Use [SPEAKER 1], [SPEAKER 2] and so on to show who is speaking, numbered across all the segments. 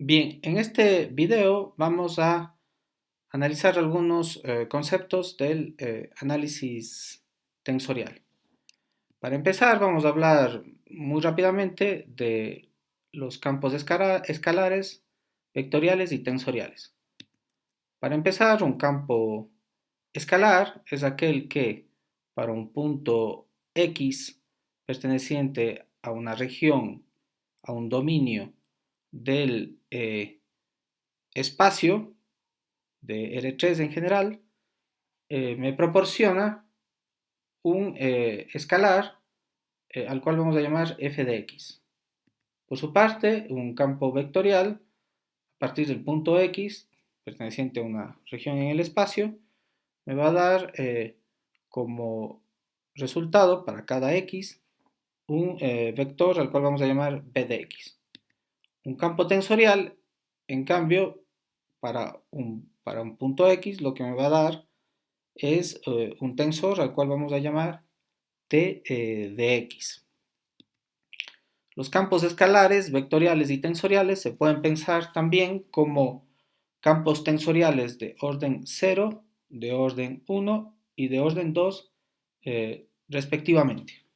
[SPEAKER 1] Bien, en este video vamos a analizar algunos conceptos del análisis tensorial. Para empezar, vamos a hablar muy rápidamente de los campos escalares, vectoriales y tensoriales. Para empezar, un campo escalar es aquel que para un punto X perteneciente a una región, a un dominio del espacio de R3 en general, me proporciona un escalar al cual vamos a llamar f de x. Por su parte, un campo vectorial a partir del punto x, perteneciente a una región en el espacio, me va a dar como resultado para cada x un vector al cual vamos a llamar b de x. Un campo tensorial, en cambio, para un punto x, lo que me va a dar es un tensor al cual vamos a llamar t de x. Los campos escalares, vectoriales y tensoriales se pueden pensar también como campos tensoriales de orden 0, de orden 1 y de orden 2 respectivamente.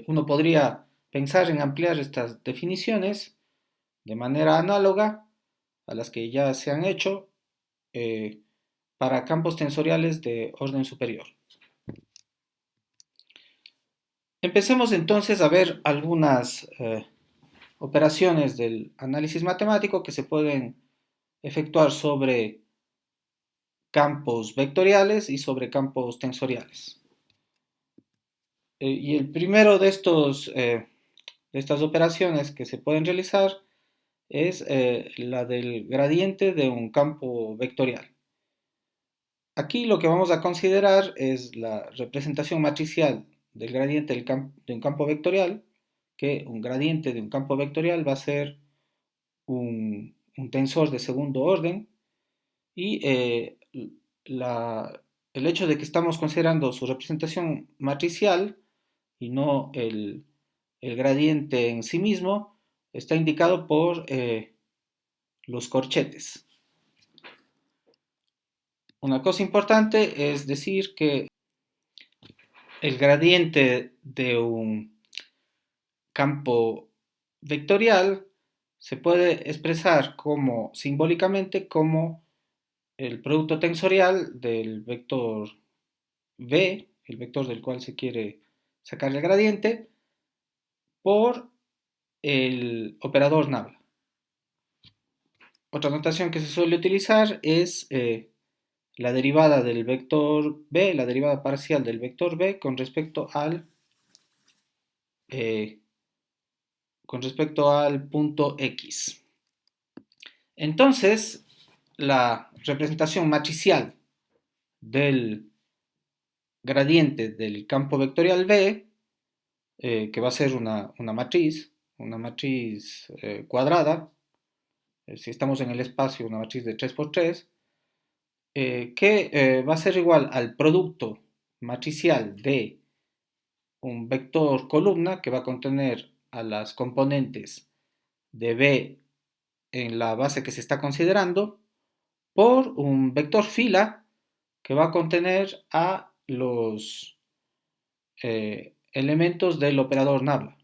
[SPEAKER 1] Uno podría pensar en ampliar estas definiciones de manera análoga a las que ya se han hecho eh, para campos tensoriales de orden superior. Empecemos entonces a ver algunas operaciones del análisis matemático que se pueden efectuar sobre campos vectoriales y sobre campos tensoriales. Y el primero de estas operaciones que se pueden realizar es la del gradiente de un campo vectorial. Aquí lo que vamos a considerar es la representación matricial del gradiente de un campo vectorial, que un gradiente de un campo vectorial va a ser un tensor de segundo orden y el hecho de que estamos considerando su representación matricial y no el gradiente en sí mismo está indicado por los corchetes. Una cosa importante es decir que el gradiente de un campo vectorial se puede expresar como simbólicamente como el producto tensorial del vector v, el vector del cual se quiere sacar el gradiente, por el operador nabla. Otra notación que se suele utilizar es la derivada del vector b, la derivada parcial del vector b eh, con respecto al punto x. Entonces, la representación matricial del gradiente del campo vectorial v, que va a ser una matriz cuadrada, si estamos en el espacio, una matriz de 3×3, que va a ser igual al producto matricial de un vector columna que va a contener a las componentes de B en la base que se está considerando por un vector fila que va a contener a los elementos del operador nabla.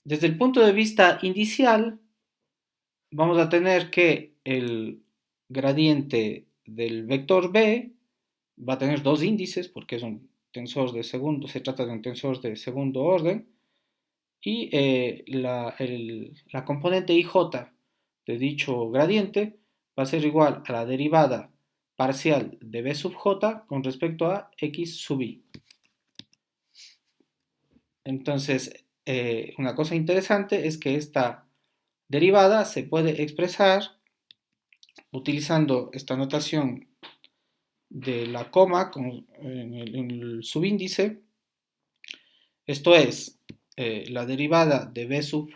[SPEAKER 1] Desde el punto de vista indicial, vamos a tener que el gradiente del vector B va a tener dos índices porque es un tensor de segundo, se trata de un tensor de segundo orden, y la componente IJ de dicho gradiente va a ser igual a la derivada parcial de B sub J con respecto a X sub I. Entonces, una cosa interesante es que esta derivada se puede expresar utilizando esta notación de la coma en el subíndice. Esto es, la derivada de b sub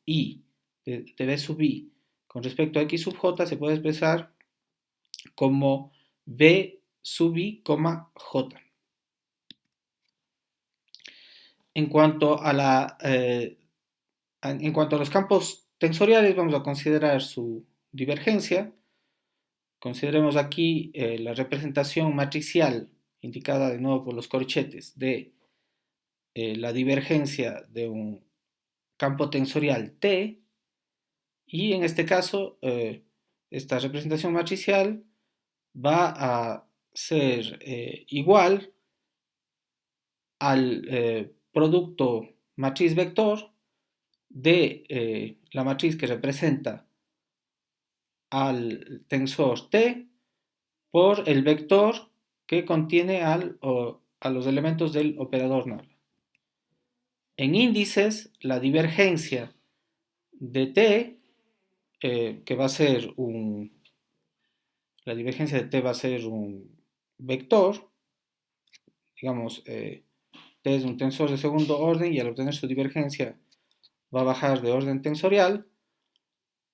[SPEAKER 1] i, de b sub i con respecto a x sub j se puede expresar como b sub i, j. En cuanto a En cuanto a los campos tensoriales, vamos a considerar su divergencia. Consideremos aquí la representación matricial indicada de nuevo por los corchetes de la divergencia de un campo tensorial T, y en este caso esta representación matricial va a ser igual al producto matriz vector de la matriz que representa al tensor T por el vector que contiene a los elementos del operador nabla. En índices, la divergencia de T, que va a ser la divergencia de T va a ser un vector, digamos, T es un tensor de segundo orden y al obtener su divergencia va a bajar de orden tensorial.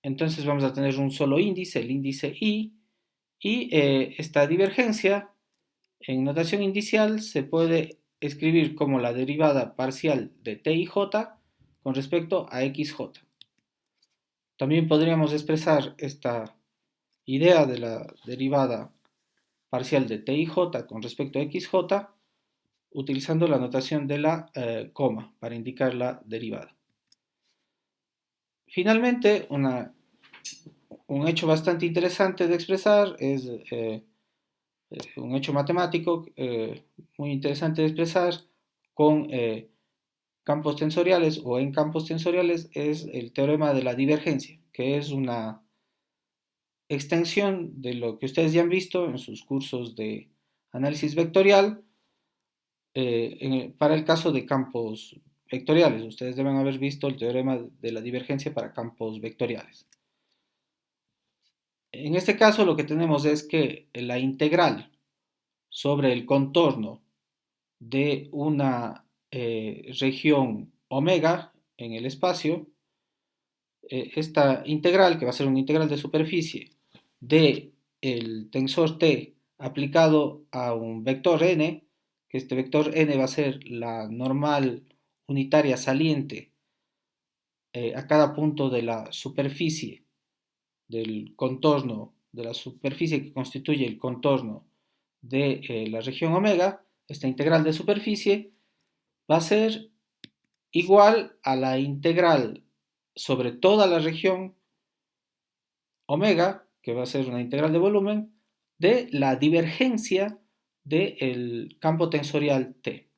[SPEAKER 1] Entonces vamos a tener un solo índice, el índice I, y esta divergencia en notación indicial se puede escribir como la derivada parcial de t y j con respecto a xj. También podríamos expresar esta idea de la derivada parcial de t y j con respecto a xj utilizando la notación de la coma para indicar la derivada. Finalmente, un hecho bastante interesante de expresar es un hecho matemático muy interesante de expresar con campos tensoriales o en campos tensoriales es el teorema de la divergencia, que es una extensión de lo que ustedes ya han visto en sus cursos de análisis vectorial para el caso de campos vectoriales. Ustedes deben haber visto el teorema de la divergencia para campos vectoriales. En este caso lo que tenemos es que la integral sobre el contorno de una región omega en el espacio, esta integral, que va a ser una integral de superficie de el tensor t aplicado a un vector n, que este vector n va a ser la normal unitaria saliente a cada punto de la superficie del contorno, de la superficie que constituye el contorno de la región omega, esta integral de superficie va a ser igual a la integral sobre toda la región omega, que va a ser una integral de volumen, de la divergencia del campo tensorial T.